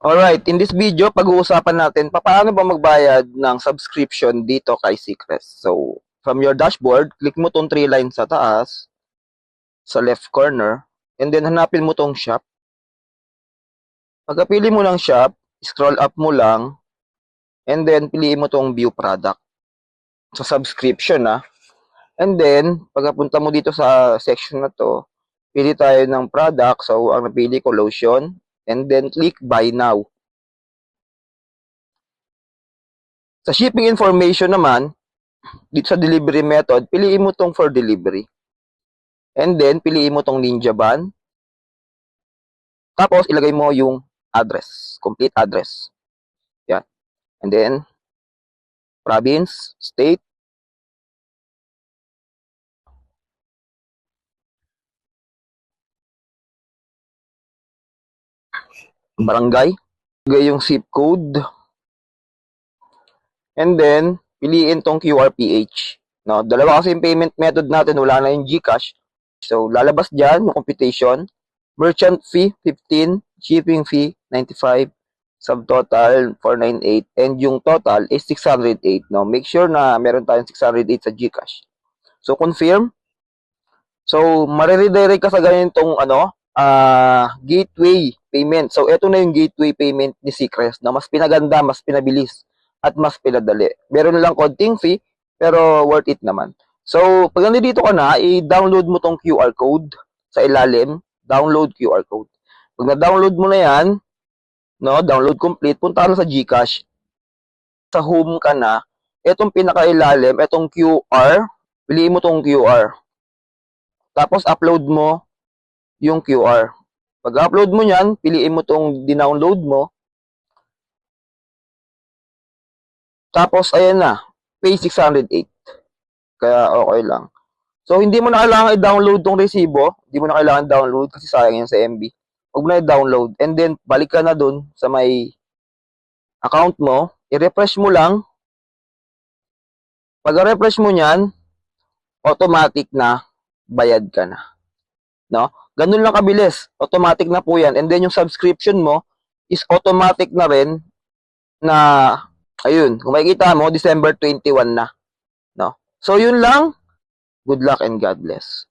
Alright, in this video, pag-uusapan natin paano ba magbayad ng subscription dito kay Seacrest. So, from your dashboard, click mo tong 3 lines sa taas, sa left corner, and then hanapin mo tong shop. Pagkapili mo ng shop, scroll up mo lang, and then piliin mo tong view product. Sa subscription, And then, pagkapunta mo dito sa section na to, pili tayo ng product. So, ang napili ko, lotion, and then click buy now. Sa shipping information naman, dito sa delivery method, piliin mo tong for delivery. And then, piliin mo tong Ninja Van. Tapos, ilagay mo yung address, complete address. Yan. And then, province, state, barangay, ilagay yung zip code, and then, piliin tong QRPH. No, dalawa kasi yung payment method natin, wala na yung GCash. So, lalabas dyan yung computation. Merchant fee, 15. Shipping fee, 95. Subtotal, 498. And yung total is 608. No, make sure na meron tayong 608 sa GCash. So, confirm. So, mariredirect ka sa ganitong gateway payment. So, ito na yung gateway payment ni Seacrest na mas pinaganda, mas pinabilis, at mas pinadali. Meron lang konting fee, pero worth it naman. So, pag nandito ka na, i-download mo tong QR code sa ilalim. Download QR code. Pag na-download mo na yan, no, download complete, punta ka na sa GCash. Sa home ka na, itong pinakailalim, itong QR, piliin mo tong QR. Tapos, upload mo yung QR. Pag-upload mo yan, piliin mo tong dinownload mo. Tapos, ayan na, pay 608. Kaya, okay lang. So, hindi mo na kailangan i-download tong resibo. Hindi mo na kailangan download kasi sayang yan sa MB. Huwag mo na i-download. And then, balik ka na dun sa may account mo. I-refresh mo lang. Pag-refresh mo nyan, automatic na bayad ka na. No? Ganun lang kabilis. Automatic na po yan. And then, yung subscription mo is automatic na rin na, ayun, kung makikita mo, December 21 na. No? So, yun lang. Good luck and God bless.